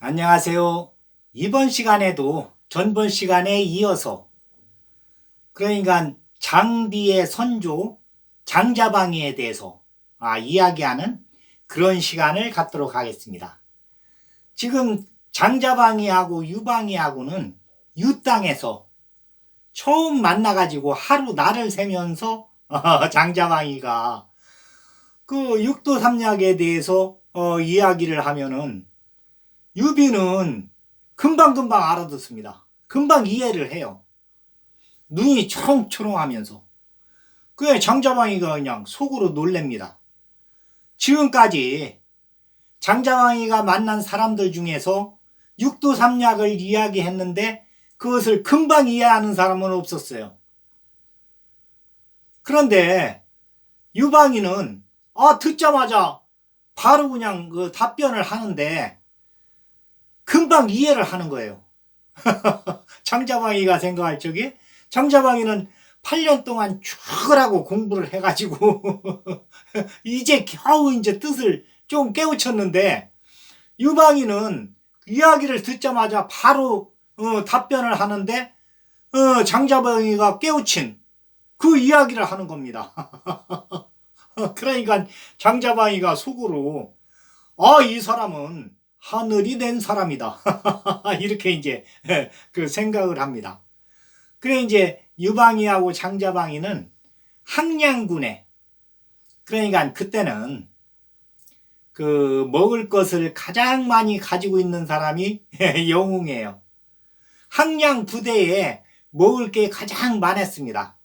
안녕하세요. 이번 시간에도 전번 시간에 이어서 그러니까 장비의 선조 장자방위에 대해서 이야기하는 그런 시간을 갖도록 하겠습니다. 지금 장자방위하고 유방위하고는 유땅에서 처음 만나가지고 하루 날을 새면서 장자방위가 그 육도삼약에 대해서 이야기를 하면은 유비는 금방금방 알아듣습니다. 금방 이해를 해요. 눈이 초롱초롱하면서. 그게 장자방위가 그냥 속으로 놀랍니다. 지금까지 장자방위가 만난 사람들 중에서 육도삼약을 이야기했는데 그것을 금방 이해하는 사람은 없었어요. 그런데 유방위는 듣자마자 바로 그냥 그 답변을 하는데 금방 이해를 하는 거예요. 장자방위가 생각할 적에 장자방위는 8년 동안 죽으라고 공부를 해가지고 이제 겨우 이제 뜻을 좀 깨우쳤는데 유방위는 이야기를 듣자마자 바로 답변을 하는데 장자방위가 깨우친 그 이야기를 하는 겁니다. 그러니까 장자방위가 속으로 이 사람은 하늘이 낸 사람이다. 이렇게 이제 그 생각을 합니다. 그래 이제 유방위하고 장자방위는 항량군에 그러니까 그때는 그 먹을 것을 가장 많이 가지고 있는 사람이 영웅이에요. 항량 부대에 먹을 게 가장 많았습니다.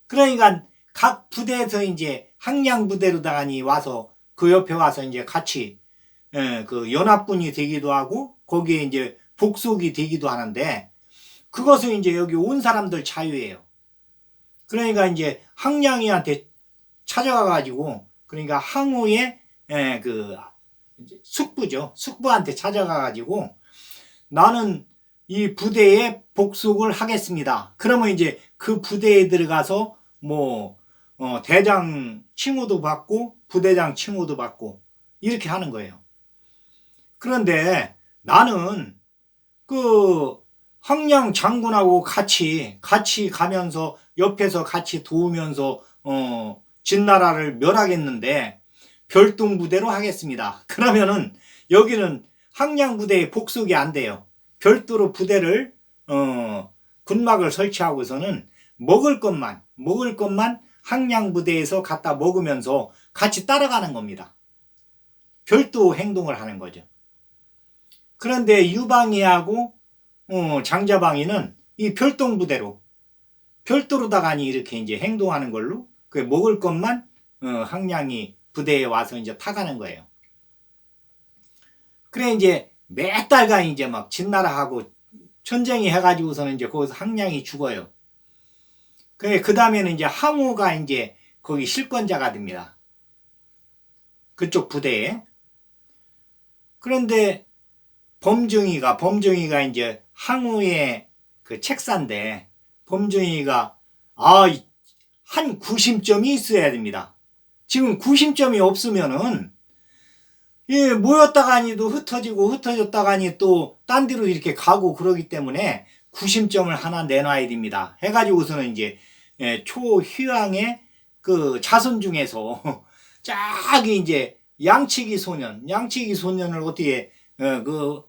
그러니까 각 부대에서 이제 항량 부대로다가니 와서 그 옆에 와서 이제 같이 그 연합군이 되기도 하고 거기에 이제 복속이 되기도 하는데 그것은 이제 여기 온 사람들 자유예요. 그러니까 이제 항량이한테 찾아가 가지고 그러니까 항우의 그 숙부죠. 숙부한테 찾아가 가지고 나는 이 부대에 복속을 하겠습니다. 그러면 이제 그 부대에 들어가서 뭐 대장 칭호도 받고 부대장 칭호도 받고 이렇게 하는 거예요. 그런데 나는 그 항량 장군하고 같이 가면서 옆에서 같이 도우면서 진나라를 멸하겠는데 별동부대로 하겠습니다. 그러면은 여기는 항량 부대에 복속이 안 돼요. 별도로 부대를 군막을 설치하고서는 먹을 것만 항량 부대에서 갖다 먹으면서 같이 따라가는 겁니다. 별도 행동을 하는 거죠. 그런데 유방위하고 장자방위는 이 별동부대로 별도로다가니 이렇게 이제 행동하는 걸로 그 먹을 것만 항량이 부대에 와서 이제 타가는 거예요. 그래 이제 몇 달간 이제 막 진나라하고 전쟁이 해가지고서는 이제 거기서 항량이 죽어요. 그래 그 다음에는 이제 항우가 이제 거기 실권자가 됩니다. 그쪽 부대에. 그런데 범증이가 이제 항우의 그 책사인데 범증이가 한 구심점이 있어야 됩니다. 지금 구심점이 없으면은 모였다가니도 흩어졌다가니 또 딴 데로 이렇게 가고 그러기 때문에 구심점을 하나 내놔야 됩니다. 해가지고서는 이제 초휴양의 그 자손 중에서 쫙이 이제 양치기 소년을 어떻게 그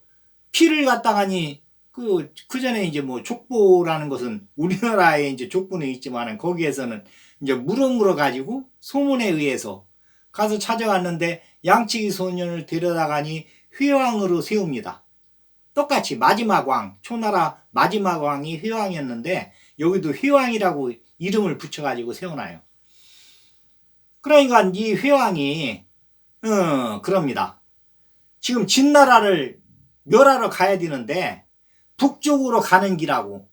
피를 갖다가니 그 전에 이제 뭐 족보라는 것은 우리나라에 이제 족보는 있지만은 거기에서는 이제 물어 가지고 소문에 의해서 가서 찾아갔는데 양치기 소년을 데려다가니 회왕으로 세웁니다. 똑같이 마지막 왕, 초나라 마지막 왕이 회왕이었는데 여기도 회왕이라고 이름을 붙여가지고 세워놔요. 그러니까 이 회왕이 그럽니다. 지금 진나라를 멸하러 가야 되는데 북쪽으로 가는 길하고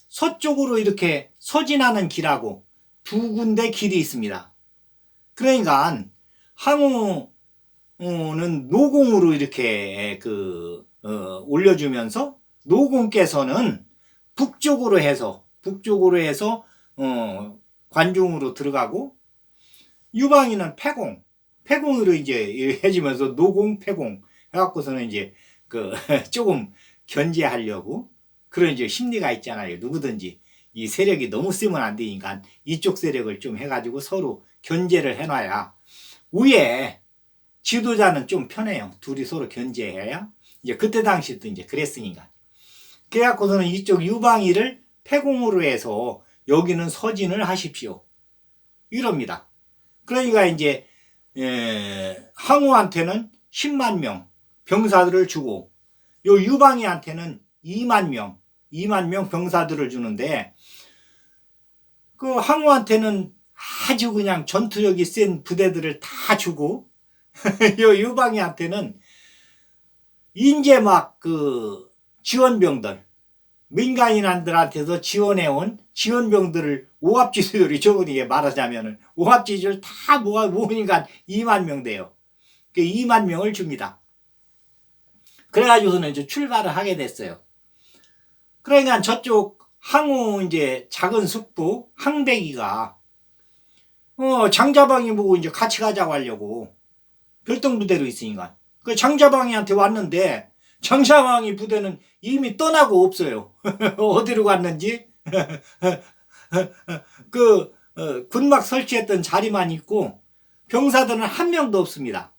서쪽으로 이렇게 서진하는 길하고 두 군데 길이 있습니다. 그러니까 항우는 노공으로 이렇게 올려주면서 노공께서는 북쪽으로 해서 관중으로 들어가고 유방위는 패공으로 이제 해주면서 노공 패공 해갖고서는 이제 조금 견제하려고 그런 이제 심리가 있잖아요. 누구든지 이 세력이 너무 세면 안 되니까 이쪽 세력을 좀 해가지고 서로 견제를 해놔야 위에 지도자는 좀 편해요. 둘이 서로 견제해야. 이제 그때 당시도 이제 그랬으니까. 그래갖고서는 이쪽 유방이를 패공으로 해서 여기는 서진을 하십시오. 이럽니다. 그러니까 이제 항우한테는 10만 명 병사들을 주고 요 유방이한테는 2만 명 병사들을 주는데 그 항우한테는 아주 그냥 전투력이 센 부대들을 다 주고 요 유방이한테는 이제 막 지원병들 민간인들한테서 지원해온 지원병들을 오합지졸이 저분이 말하자면은 오합지졸 다 모으니까 2만 명 돼요. 그 2만 명을 줍니다. 그래가지고서는 이제 출발을 하게 됐어요. 그러니까 저쪽 항우 이제 작은 숙부 항백이가 장자방이 보고 이제 같이 가자고 하려고 별동부대로 있으니까 그 장자방이한테 왔는데 장자방이 부대는 이미 떠나고 없어요. 어디로 갔는지 군막 설치했던 자리만 있고 병사들은 한 명도 없습니다.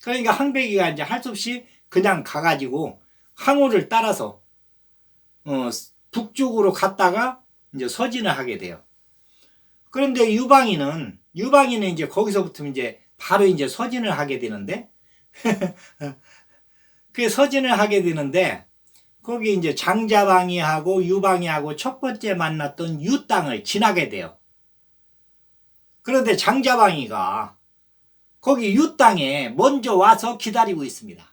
그러니까 항백이가 이제 할 수 없이 그냥 가가지고 항우를 따라서 북쪽으로 갔다가 이제 서진을 하게 돼요. 그런데 유방이는 이제 거기서부터 이제 바로 이제 서진을 하게 되는데 그 서진을 하게 되는데 거기 이제 장자방이하고 유방이하고 첫 번째 만났던 유 땅을 지나게 돼요. 그런데 장자방이가 거기 유 땅에 먼저 와서 기다리고 있습니다.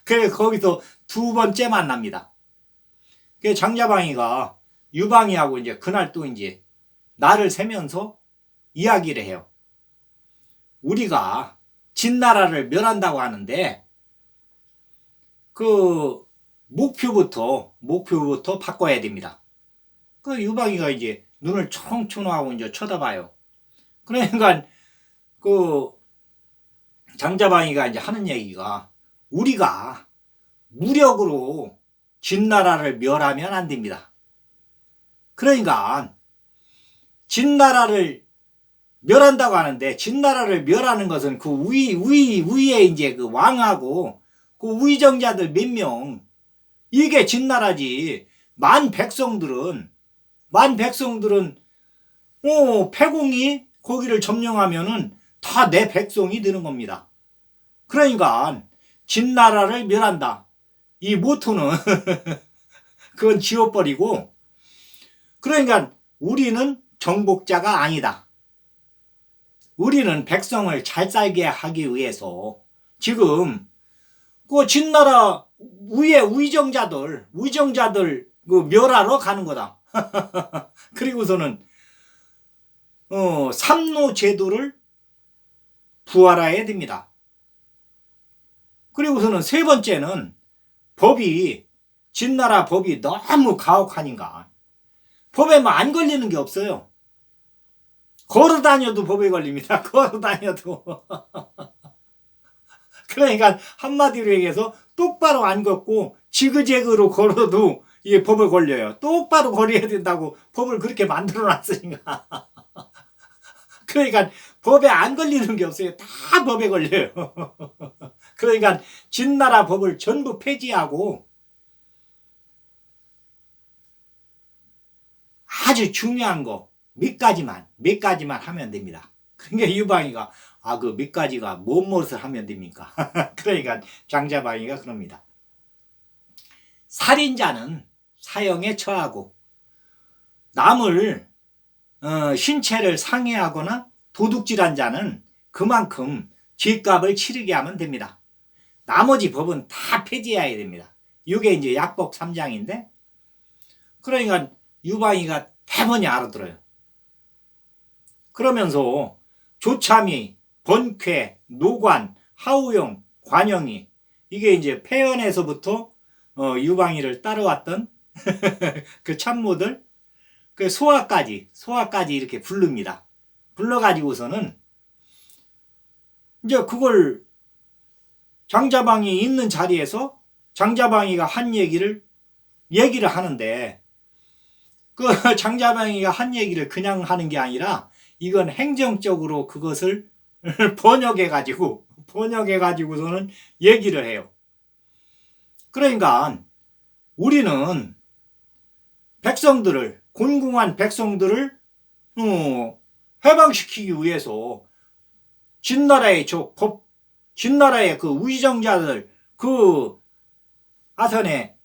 그래서 거기서 두 번째 만납니다. 그 장자방이가 유방이하고 이제 그날 또 이제 날을 세면서 이야기를 해요. 우리가 진나라를 멸한다고 하는데 그 목표부터 바꿔야 됩니다. 그 유방이가 이제 눈을 초롱초롱하고 이제 쳐다봐요. 그러니까 그 장자방이가 이제 하는 얘기가 우리가 무력으로 진나라를 멸하면 안 됩니다. 그러니까 진나라를 멸한다고 하는데 진나라를 멸하는 것은 그 위에 이제 그 왕하고 그 위정자들 몇 명 이게 진나라지. 만 백성들은 패공이 거기를 점령하면은 다 내 백성이 되는 겁니다. 그러니까 진나라를 멸한다. 이 모토는 그건 지워버리고 그러니까 우리는 정복자가 아니다. 우리는 백성을 잘 살게 하기 위해서 지금 그 진나라 위에 위정자들 그 멸하러 가는 거다. 그리고서는 삼노 제도를 부활해야 됩니다. 그리고서는 세 번째는 진나라 법이 너무 가혹하니까 법에 뭐 안 걸리는 게 없어요. 걸어 다녀도 법에 걸립니다. 걸어 다녀도. 그러니까 한마디로 얘기해서 똑바로 안 걷고 지그재그로 걸어도 이게 법에 걸려요. 똑바로 걸어야 된다고 법을 그렇게 만들어 놨으니까. 그러니까 법에 안 걸리는 게 없어요. 다 법에 걸려요. 그러니까 진나라 법을 전부 폐지하고 아주 중요한 거 몇 가지만 하면 됩니다. 그러니까 유방이가 그 몇 가지가 무엇을 하면 됩니까? 그러니까 장자방이가 그럽니다. 살인자는 사형에 처하고 남을 신체를 상해하거나 도둑질한 자는 그만큼 죗값을 치르게 하면 됩니다. 나머지 법은 다 폐지해야 됩니다. 이게 이제 약법 3장인데 그러니까 유방이가 대번이 알아들어요. 그러면서 조참이, 번쾌, 노관, 하우영, 관영이 이게 이제 폐연에서부터 유방이를 따라왔던 그 참모들 그 소하까지 이렇게 부릅니다. 불러가지고서는 이제 그걸 장자방이 있는 자리에서 장자방이가 한 얘기를 하는데, 그 장자방이가 한 얘기를 그냥 하는 게 아니라 이건 행정적으로 그것을 번역해가지고서는 얘기를 해요. 그러니까 우리는 백성들을, 곤궁한 백성들을 해방시키기 위해서 진나라의 진나라의 그 위정자들, 그 아선에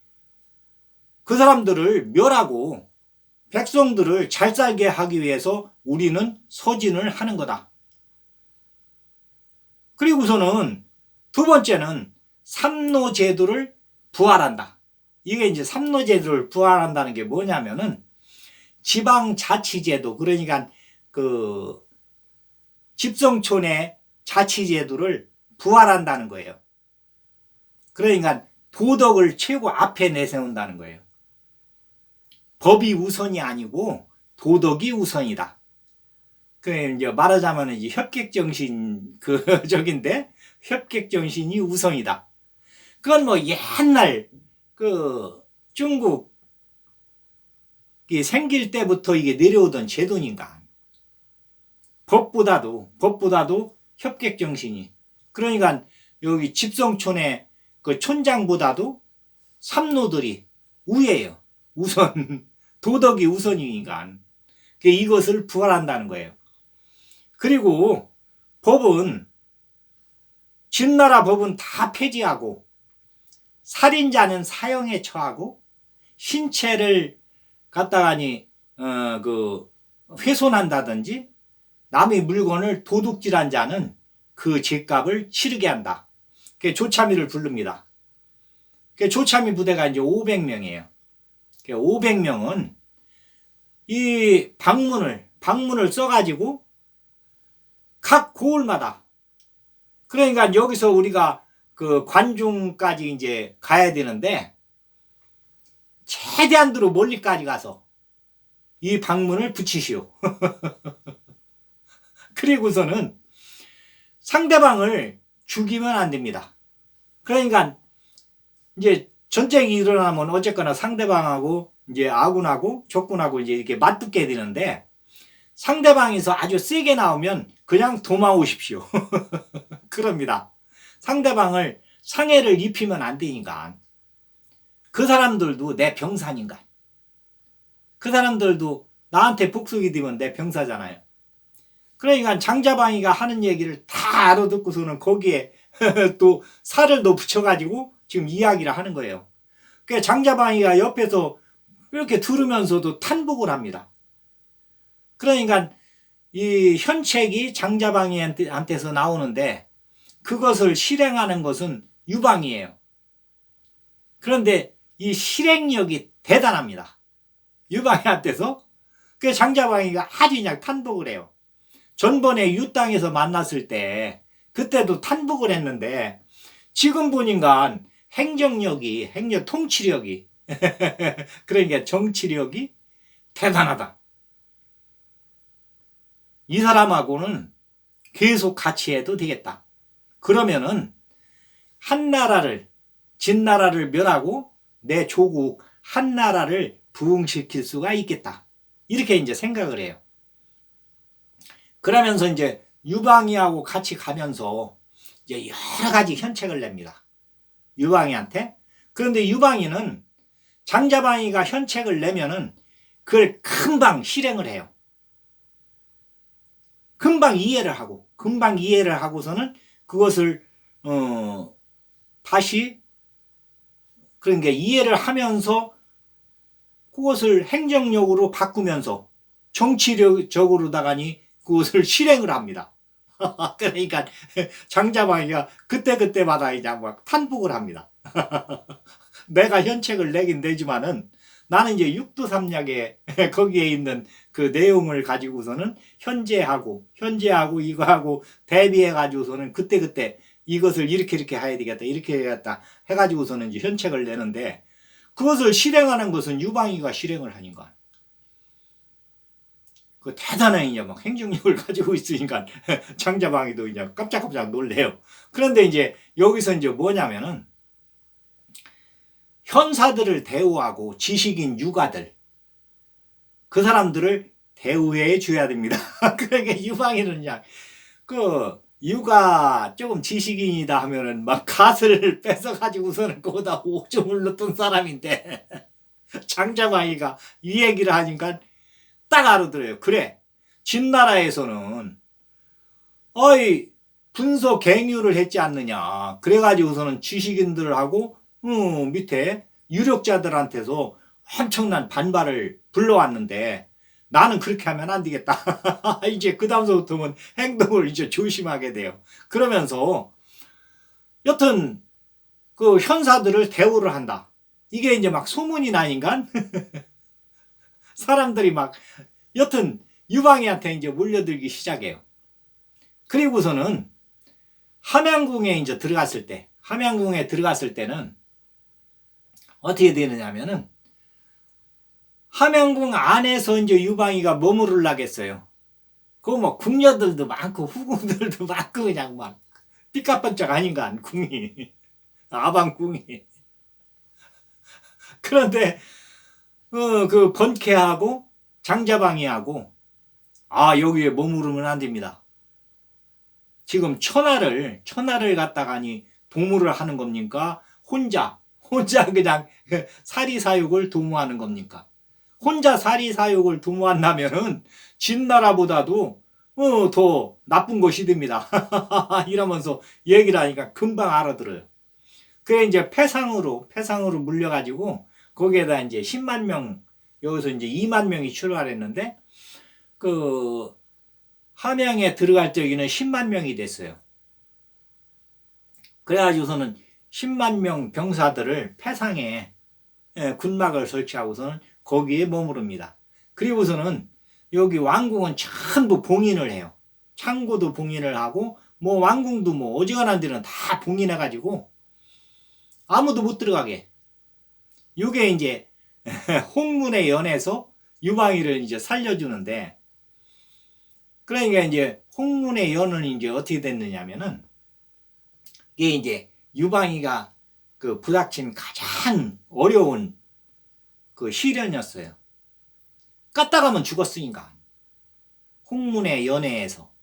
그 사람들을 멸하고 백성들을 잘 살게 하기 위해서 우리는 서진을 하는 거다. 그리고서는 두 번째는 삼노제도를 부활한다. 이게 이제 삼노제도를 부활한다는 게 뭐냐면은 지방자치제도, 그러니까 그 집성촌의 자치제도를 부활한다는 거예요. 그러니까 도덕을 최고 앞에 내세운다는 거예요. 법이 우선이 아니고 도덕이 우선이다. 그 이제 말하자면 이제 협객정신 적인데, 협객정신이 우선이다. 그건 뭐 옛날 그 중국이 생길 때부터 이게 내려오던 제도니까. 법보다도 협객정신이. 그러니까 여기 집성촌의 그 촌장보다도 삼노들이 우예요. 우선 도덕이 우선이니까 이것을 부활한다는 거예요. 그리고 법은, 진나라 법은 다 폐지하고 살인자는 사형에 처하고 신체를 갖다가니 훼손한다든지 남의 물건을 도둑질한 자는 그 죄값을 치르게 한다. 조참의를 부릅니다. 조참의 부대가 이제 500명이에요. 500명은 이 방문을 써가지고 각 고을마다, 그러니까 여기서 우리가 그 관중까지 이제 가야 되는데 최대한으로 멀리까지 가서 이 방문을 붙이시오. 그리고서는 상대방을 죽이면 안 됩니다. 그러니까 이제 전쟁이 일어나면 어쨌거나 상대방하고 이제 아군하고 적군하고 이제 이렇게 맞붙게 되는데, 상대방에서 아주 세게 나오면 그냥 도망오십시오. 그럽니다. 상대방을 상해를 입히면 안 되니까. 그 사람들도 내 병사인가. 그 사람들도 나한테 복속이 되면 내 병사잖아요. 그러니까 장자방이가 하는 얘기를 다 알아듣고서는 거기에 또 살을 더 붙여가지고 지금 이야기를 하는 거예요. 그 장자방이가 옆에서 이렇게 들으면서도 탄복을 합니다. 그러니까 이 현책이 장자방이한테서 나오는데 그것을 실행하는 것은 유방이에요. 그런데 이 실행력이 대단합니다. 유방이한테서. 그 장자방이가 아주 그냥 탄복을 해요. 전번에 유땅에서 만났을 때 그때도 탄복을 했는데, 지금 보니까 통치력이 그러니까 정치력이 대단하다. 이 사람하고는 계속 같이 해도 되겠다. 그러면은 한나라를, 진나라를 멸하고 내 조국 한나라를 부흥시킬 수가 있겠다. 이렇게 이제 생각을 해요. 그러면서 이제 유방이하고 같이 가면서 이제 여러 가지 현책을 냅니다. 유방이한테. 그런데 유방이는 장자방이가 현책을 내면은 그걸 금방 실행을 해요. 금방 이해를 하고서는 그것을 다시, 그러니까 이해를 하면서 그것을 행정력으로 바꾸면서 정치적으로다가니 그것을 실행을 합니다. 그러니까 장자방이가 그때마다 이제 막 탄복을 합니다. 내가 현책을 내긴 내지만은 나는 이제 육두삼약에 거기에 있는 그 내용을 가지고서는 현재하고 이거하고 대비해 가지고서는 그때 이것을 이렇게 해야 되겠다, 이렇게 해야겠다 해가지고서는 이제 현책을 내는데, 그것을 실행하는 것은 유방이가 실행을 하니까. 그 대단한 이제 막 행정력을 가지고 있으니까 장자방이도 이제 깜짝깜짝 놀래요. 그런데 이제 여기서 이제 뭐냐면은 현사들을 대우하고 지식인 유가들 그 사람들을 대우해 줘야 됩니다. 그러니까 유방이는 그냥 그 유가 조금 지식인이다 하면은 막 갓을 뺏어 가지고서는 거기다 옥점을 넣던 사람인데 장자방이가 이 얘기를 하니까 딱 알아들어요. 그래, 진나라에서는 어이 분서 갱유를 했지 않느냐. 그래가지고서는 지식인들하고 밑에 유력자들한테서 엄청난 반발을 불러왔는데 나는 그렇게 하면 안 되겠다. 이제 그 다음서부터는 행동을 이제 조심하게 돼요. 그러면서 여튼 그 현사들을 대우를 한다. 이게 이제 막 소문이 나니까 사람들이 막 여튼 유방이한테 이제 몰려들기 시작해요. 그리고서는 함양궁에 이제 들어갔을 때, 함양궁에 들어갔을 때는 어떻게 되느냐면은 함양궁 안에서 이제 유방이가 머무르려겠어요. 그 뭐 궁녀들도 많고 후궁들도 많고 그냥 막 삐까뻔쩍 아닌가 궁이 아방궁이. 그런데 그 번쾌하고 장자방이하고 여기에 머무르면 안 됩니다. 지금 천하를 갖다가니 도모를 하는 겁니까? 혼자 그냥 사리사욕을 도모하는 겁니까? 혼자 사리사욕을 도모한다면은 진나라보다도 더 나쁜 것이 됩니다. 이러면서 얘기를 하니까 금방 알아들어요. 그래 이제 패상으로 물려가지고 거기에다 이제 10만 명 여기서 이제 2만 명이 출발했는데 그 함양에 들어갈 적에는 10만 명이 됐어요. 그래가지고서는 10만 명 병사들을 패상에 군막을 설치하고서는 거기에 머무릅니다. 그리고서는 여기 왕궁은 전부 봉인을 해요. 창고도 봉인을 하고 뭐 왕궁도 뭐 어지간한 데는 다 봉인해가지고 아무도 못 들어가게. 이게 이제 홍문의 연에서 유방이를 이제 살려주는데, 그러니까 이제 홍문의 연은 이제 어떻게 됐느냐면은 이게 이제 유방이가 그 부닥친 가장 어려운 그 시련이었어요. 까딱하면 죽었으니까. 홍문의 연회에서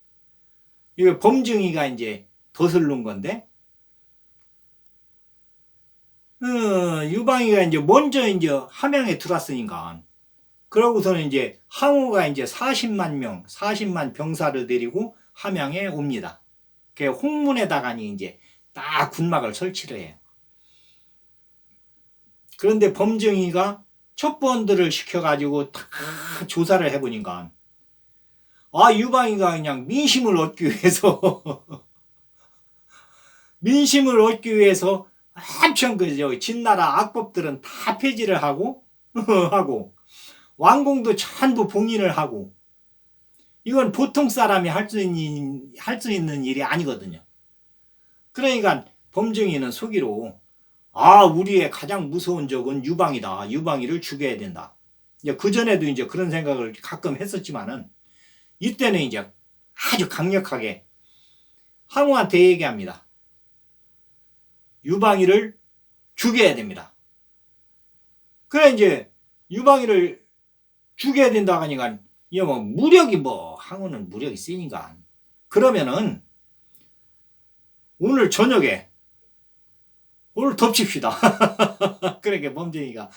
이게 범증이가 이제 덧을놓은 건데, 유방이가 이제 먼저 이제 함양에 들어왔으니까, 그러고서는 이제 항우가 이제 40만 병사를 데리고 함양에 옵니다. 그 홍문에다가니 이제 딱 군막을 설치를 해요. 그런데 범증이가 첩보원들을 시켜가지고 다 조사를 해보니까 유방이가 그냥 민심을 얻기 위해서 엄청 그 진나라 악법들은 다 폐지를 하고 왕궁도 전부 봉인을 하고, 이건 보통 사람이 할 수 있는 일이 아니거든요. 그러니까 범증이는 속이로 우리의 가장 무서운 적은 유방이다. 유방이를 죽여야 된다. 그 전에도 이제 그런 생각을 가끔 했었지만은 이때는 이제 아주 강력하게 항우한테 얘기합니다. 유방이를 죽여야 됩니다. 그래 이제 유방이를 죽여야 된다 하니까 뭐 무력이 뭐 항우는 무력이 세니까 그러면은 오늘 저녁에 오늘 덮칩시다. 그러니까 범죄이가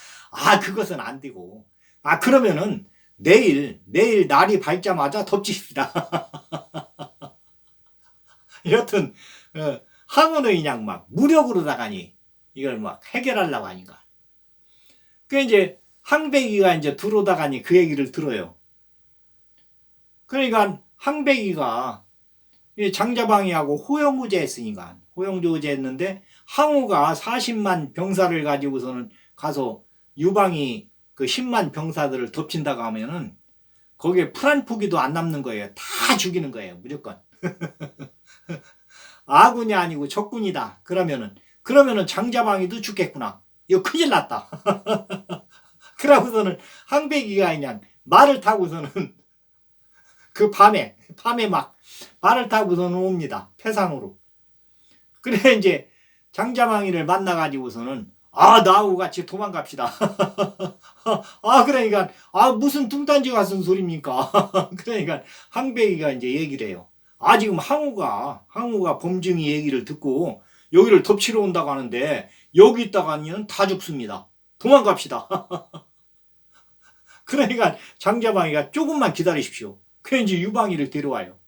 그것은 안 되고 그러면은 내일 날이 밝자마자 덮칩시다. 여튼 항우는 그냥 막 무력으로다가니 이걸 막 해결하려고 하니까. 그 이제 항백이가 이제 들어오다가니 그 얘기를 들어요. 그러니까 항백이가 장자방이하고 호영조제 했으니까 호영조제 했는데 항우가 40만 병사를 가지고서는 가서 유방이 그 10만 병사들을 덮친다고 하면은 거기에 풀 한 포기도 안 남는 거예요. 다 죽이는 거예요. 무조건. 아군이 아니고 적군이다. 그러면은 장자방이도 죽겠구나. 이거 큰일 났다. 그러고서는 항백이가 그냥 말을 타고서는 그 밤에 막 말을 타고서는 옵니다. 패상으로. 그래 이제 장자망이를 만나가지고서는 나하고 같이 도망갑시다. 그러니까 무슨 뚱딴지가 쓴 소리입니까? 그러니까 항백이가 이제 얘기를 해요. 지금 항우가 범증이 얘기를 듣고 여기를 덮치러 온다고 하는데 여기 있다가는 다 죽습니다. 도망갑시다. 그러니까 장자방이가 조금만 기다리십시오. 그래 이제 유방이를 데려와요.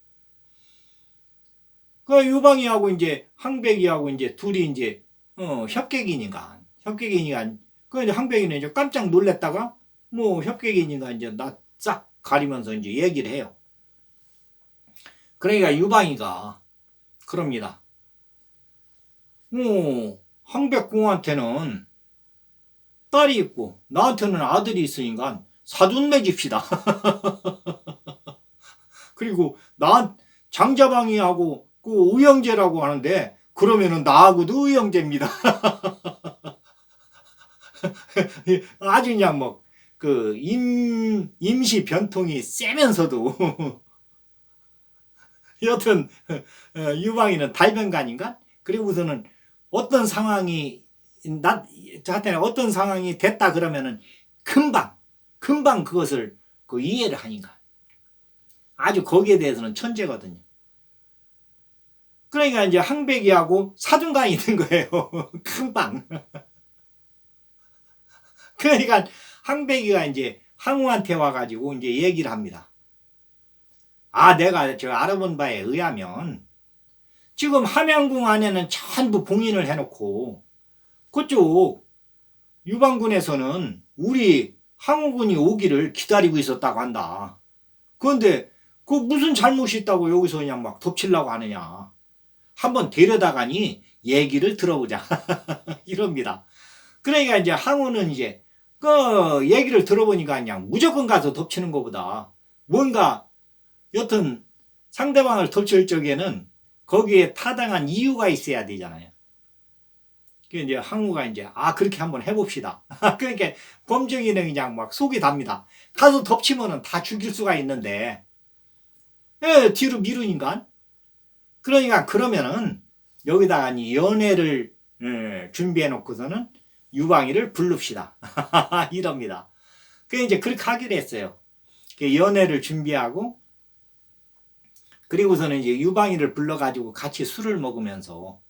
그 유방이하고 이제 항백이하고 이제 둘이 이제 협객이니까 그 이제 항백이는 이제 깜짝 놀랐다가 뭐 협객이니까 이제 나 싹 가리면서 이제 얘기를 해요. 그러니까 유방이가 그럽니다. 항백공한테는 딸이 있고 나한테는 아들이 있으니까 사돈 맺읍시다. 그리고 장자방이하고 그 의형제라고 하는데 그러면은 나하고도 의형제입니다. 아주 그냥 뭐 그 임시 변통이 세면서도 여튼 유방이는 달변가인가? 그리고서는 어떤 상황이 어떤 상황이 됐다 그러면은 금방 그것을 그 이해를 하니까 아주 거기에 대해서는 천재거든요. 그러니까 이제 항백이하고 사둔간이 된 거예요. 금방. 그러니까 항백이가 이제 항우한테 와가지고 이제 얘기를 합니다. 내가 저 알아본 바에 의하면 지금 함양궁 안에는 전부 봉인을 해놓고 그쪽 유방군에서는 우리 항우군이 오기를 기다리고 있었다고 한다. 그런데 그 무슨 잘못이 있다고 여기서 그냥 막 덮치려고 하느냐. 한번 데려다가니 얘기를 들어보자. 이럽니다. 그러니까 이제 항우는 이제 그 얘기를 들어보니까 그냥 무조건 가서 덮치는 것보다 뭔가 여튼 상대방을 덮칠 적에는 거기에 타당한 이유가 있어야 되잖아요. 그 이제 항우가 이제 그렇게 한번 해봅시다. 그러니까 범증이는 그냥 막 속이 답니다. 가서 덮치면은 다 죽일 수가 있는데 뒤로 미루니까 그러니까 그러면은 여기다가 연애를 준비해 놓고서는 유방이를 부릅시다. 이럽니다. 그 이제 그렇게 하기로 했어요. 연애를 준비하고 그리고서는 이제 유방이를 불러가지고 같이 술을 먹으면서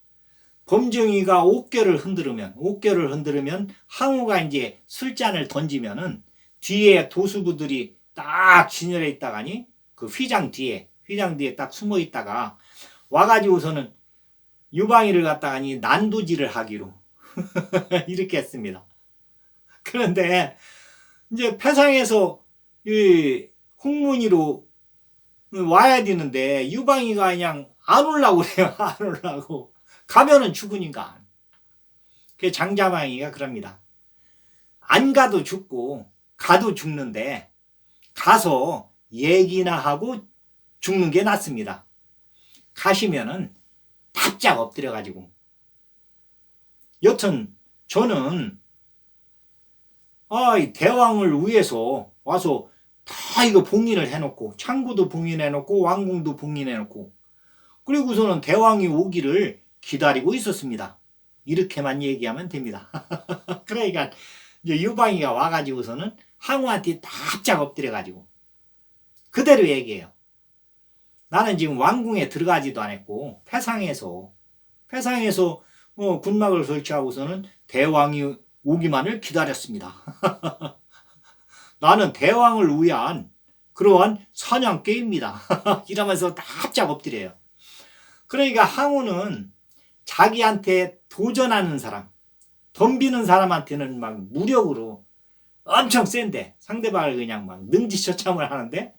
범증이가 옥결을 흔들으면 항우가 이제 술잔을 던지면은 뒤에 도수부들이 딱 진열해 있다가니 그 휘장 뒤에 딱 숨어 있다가 와가지고서는 유방이를 갖다가니 난도질을 하기로 이렇게 했습니다. 그런데 이제 패상에서 이 홍문이로 와야 되는데 유방이가 그냥 안 올라고 그래요. 안 올라고 가면은 죽으니까. 그 장자방이가 그럽니다. 안 가도 죽고 가도 죽는데 가서 얘기나 하고 죽는 게 낫습니다. 가시면은 바짝 엎드려가지고 여튼 저는 이 대왕을 위해서 와서 다 이거 봉인을 해놓고 창구도 봉인해놓고 왕궁도 봉인해놓고 그리고서는 대왕이 오기를 기다리고 있었습니다. 이렇게만 얘기하면 됩니다. 그러니까 이제 유방이가 와가지고서는 항우한테 납작 엎드려가지고 그대로 얘기해요. 나는 지금 왕궁에 들어가지도 않았고 패상에서 군막을 설치하고서는 대왕이 오기만을 기다렸습니다. 나는 대왕을 위한 그러한 사냥개입니다. 이러면서 납작 엎드려요. 그러니까 항우는 자기한테 도전하는 사람, 덤비는 사람한테는 막 무력으로 엄청 센데 상대방을 그냥 막 능지처참을 하는데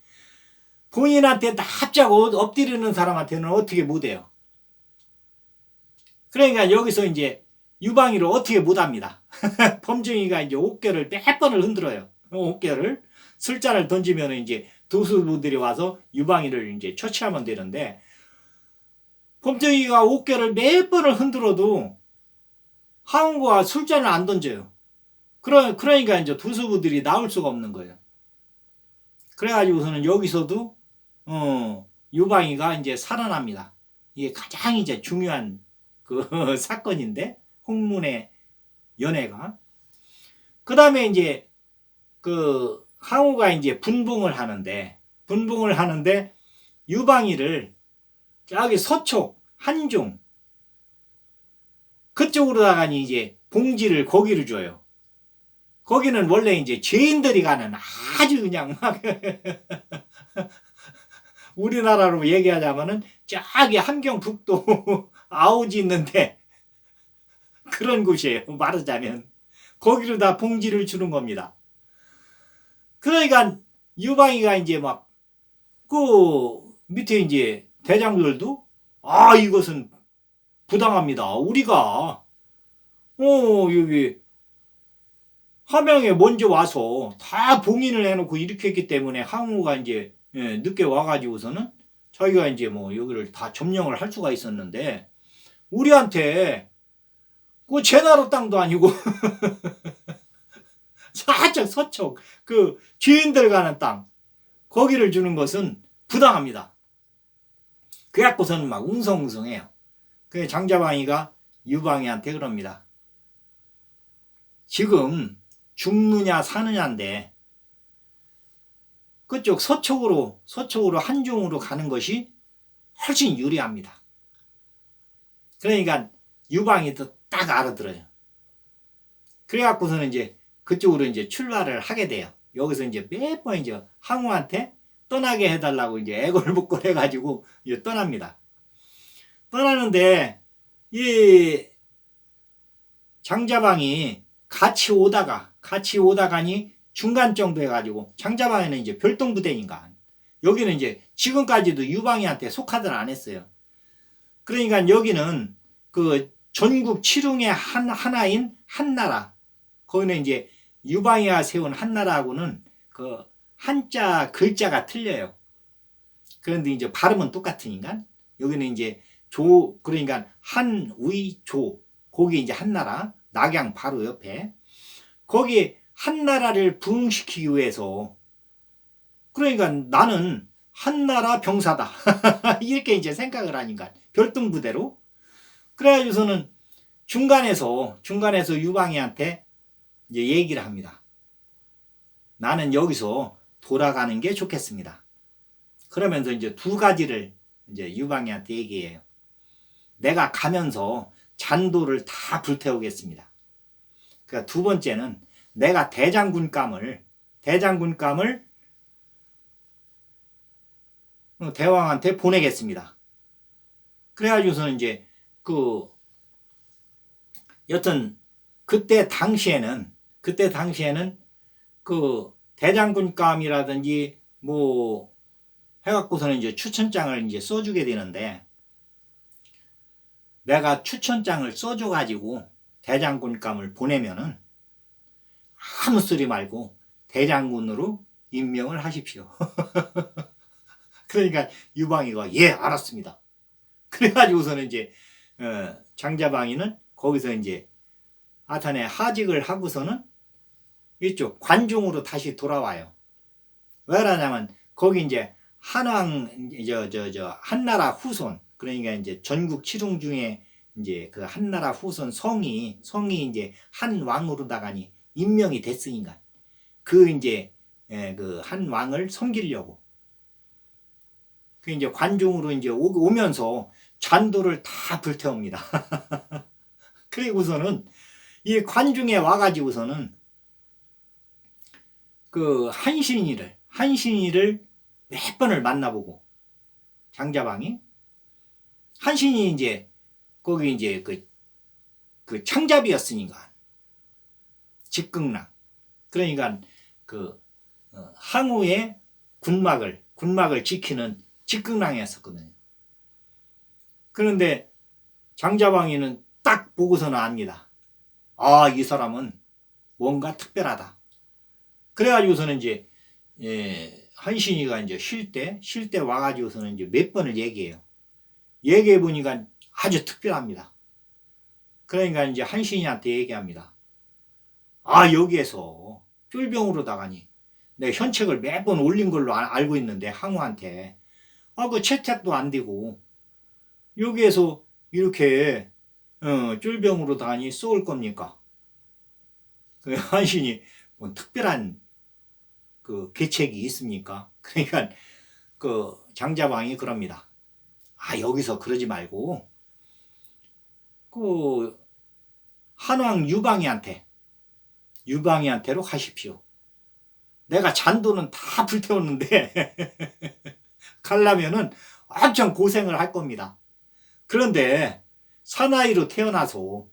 본인한테 납작 엎드리는 사람한테는 어떻게 못해요. 그러니까 여기서 이제 유방이를 어떻게 못합니다. 범증이가 이제 옥결을 몇 번을 흔들어요. 옥결을 술잔을 던지면 이제 도수부들이 와서 유방이를 이제 처치하면 되는데 범증이가 옥결을 몇 번을 흔들어도 항우가 술잔을 안 던져요. 그러니까 이제 도수부들이 나올 수가 없는 거예요. 그래가지고서는 여기서도 유방이가 이제 살아납니다. 이게 가장 이제 중요한 그 사건인데, 홍문의 연애가. 그 다음에 이제 그 항우가 이제 분봉을 하는데 유방이를 저기 서촉 한중 그쪽으로다가 이제 봉지를 거기를 줘요. 거기는 원래 이제 죄인들이 가는 아주 그냥 막 우리나라로 얘기하자면은 저기 함경북도 아오지 있는데 그런 곳이에요. 말하자면 거기로 다 봉지를 주는 겁니다. 그러니까 유방이가 이제 막 그 밑에 이제 대장들도 이것은 부당합니다. 우리가 여기 함양에 먼저 와서 다 봉인을 해놓고 이렇게 했기 때문에 항우가 이제 늦게 와가지고서는 자기가 이제 뭐 여기를 다 점령을 할 수가 있었는데 우리한테 그 제나루 땅도 아니고 살짝 서쪽 그 죄인들 가는 땅 거기를 주는 것은 부당합니다. 그래갖고서는 막 웅성웅성해요. 그 장자방이가 유방이한테 그럽니다. 지금 죽느냐 사느냐인데 그쪽 서쪽으로 한중으로 가는 것이 훨씬 유리합니다. 그러니까 유방이도 딱 알아들어요. 그래갖고서는 이제 그쪽으로 이제 출발을 하게 돼요. 여기서 이제 몇 번 이제 항우한테 떠나게 해달라고 이제 애걸복걸 해가지고 이제 떠납니다. 떠나는데 이 장자방이 같이 오다가니 중간 정도 해가지고 장자방에는 이제 별동부대인가 여기는 이제 지금까지도 유방이한테 속하들 안 했어요. 그러니까 여기는 그 전국 칠흥의 하나인 한나라 거기는 이제 유방이가 세운 한나라하고는 그 한자 글자가 틀려요. 그런데 이제 발음은 똑같으니까 여기는 이제 그러니까 한의조 거기 이제 한나라 낙양 바로 옆에 거기 한나라를 부흥시키기 위해서 그러니까 나는 한나라 병사다 이렇게 이제 생각을 하니까 별동부대로 그래가지고서는 중간에서 유방이한테 이제 얘기를 합니다. 나는 여기서 돌아가는 게 좋겠습니다. 그러면서 이제 두 가지를 이제 유방이한테 얘기해요. 내가 가면서 잔도를 다 불태우겠습니다. 그러니까 두 번째는 내가 대장군감을 대왕한테 보내겠습니다. 그래가지고서는 이제 여튼 그때 당시에는 그 대장군감이라든지 뭐 해갖고서는 이제 추천장을 이제 써주게 되는데 내가 추천장을 써줘가지고 대장군감을 보내면은 아무 소리 말고 대장군으로 임명을 하십시오. 그러니까 유방이가 예 알았습니다. 그래가지고서는 이제 장자방이는 거기서 이제 하여튼에 하직을 하고서는 이쪽 관중으로 다시 돌아와요. 왜 그러냐면 거기 이제 한나라 후손 그러니까 이제 전국 칠흥 중에 이제 그 한나라 후손 성이 이제 한 왕으로다가니 임명이 됐으니까 그 이제 그 한 왕을 섬기려고 그 이제 관중으로 이제 오면서 잔도를 다 불태웁니다. 그리고서는 이 관중에 와가지고서는 그 한신이를 몇 번을 만나보고 장자방이 한신이 이제 거기 이제 그 창잡이었으니까 직극랑 그러니까 그 항우의 군막을 지키는 직극랑이었었거든요. 그런데 장자방이는 딱 보고서는 압니다. 이 사람은 뭔가 특별하다. 그래가지고서는 이제 한신이가 이제 쉴 때 와가지고서는 이제 몇 번을 얘기해요. 얘기해 보니까 아주 특별합니다. 그러니까 이제 한신이한테 얘기합니다. 여기에서 쫄병으로 다가니 내 현책을 몇 번 올린 걸로 알고 있는데 항우한테 그 채택도 안 되고, 여기에서 이렇게, 쫄병으로 다니 쏘을 겁니까? 그 한신이 뭐 특별한 그 계책이 있습니까? 그러니까 그 장자방이 그럽니다. 여기서 그러지 말고, 그 한왕 유방이한테로 가십시오. 내가 잔도는 다 불태웠는데 가려면은 엄청 고생을 할 겁니다. 그런데 사나이로 태어나서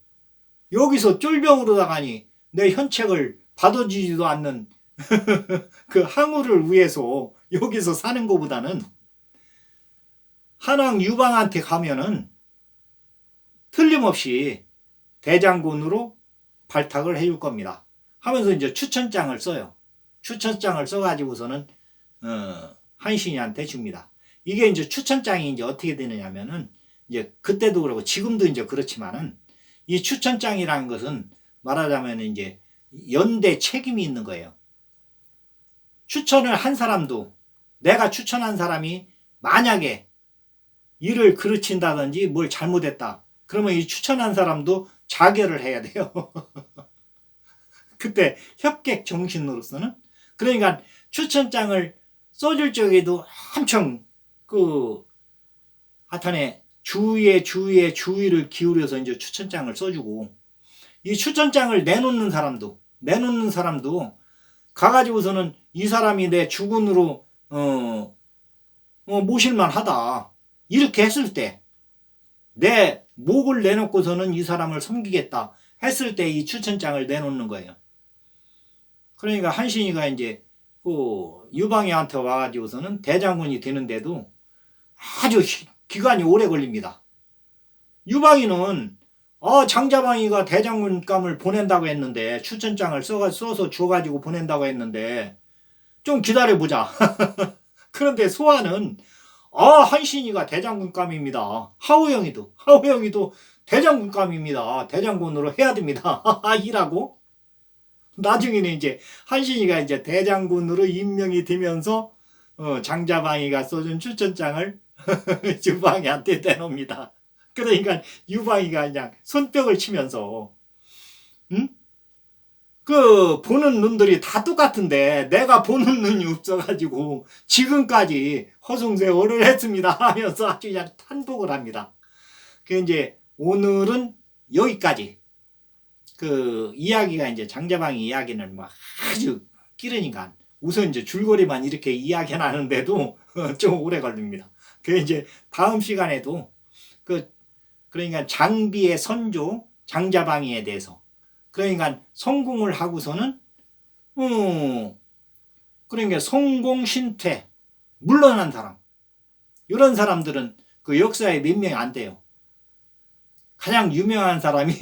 여기서 쫄병으로 나가니 내 현책을 받아주지도 않는 그 항우를 위해서 여기서 사는 것보다는 한왕 유방한테 가면은 틀림없이 대장군으로 발탁을 해줄 겁니다. 하면서 이제 추천장을 써요. 추천장을 써가지고서는 한신이한테 줍니다. 이게 이제 추천장이 이제 어떻게 되느냐면은 이제 그때도 그렇고 지금도 이제 그렇지만은 이 추천장이라는 것은 말하자면 이제 연대 책임이 있는 거예요. 추천을 한 사람도 내가 추천한 사람이 만약에 일을 그르친다든지 뭘 잘못했다. 그러면 이 추천한 사람도 자결을 해야 돼요. 그때 협객 정신으로서는. 그러니까 추천장을 써줄 적에도 엄청 하여튼에 주의를 기울여서 이제 추천장을 써주고, 이 추천장을 내놓는 사람도 가가지고서는 이 사람이 내 주군으로 모실만 하다 이렇게 했을 때, 내 목을 내놓고서는 이 사람을 섬기겠다 했을 때 이 추천장을 내놓는 거예요. 그러니까 한신이가 이제 유방이한테 와가지고서는 대장군이 되는데도 아주 기간이 오래 걸립니다. 유방이는 장자방이가 대장군감을 보낸다고 했는데, 추천장을 써서 줘가지고 보낸다고 했는데 좀 기다려보자. 그런데 소환은 한신이가 대장군감입니다. 하우영이도 대장군감입니다. 대장군으로 해야 됩니다. 이라고. 나중에는 이제 한신이가 이제 대장군으로 임명이 되면서 장자방이가 써준 추천장을 유방이한테 내놓습니다. 그러니까 유방이가 그냥 손뼉을 치면서, 그 보는 눈들이 다 똑같은데 내가 보는 눈이 없어가지고 지금까지 허송세월을 했습니다 하면서 아주 그냥 탄복을 합니다. 그 이제 오늘은 여기까지. 그 이야기가 이제 장자방이 이야기는 뭐 아주 길으니까 우선 이제 줄거리만 이렇게 이야기하는데도 좀 오래 걸립니다. 그 이제 다음 시간에도 그러니까 장비의 선조 장자방이에 대해서, 그러니까 성공을 하고서는 그러니까 성공신퇴 물러난 사람, 이런 사람들은 그 역사에 몇 명이 안 돼요. 가장 유명한 사람이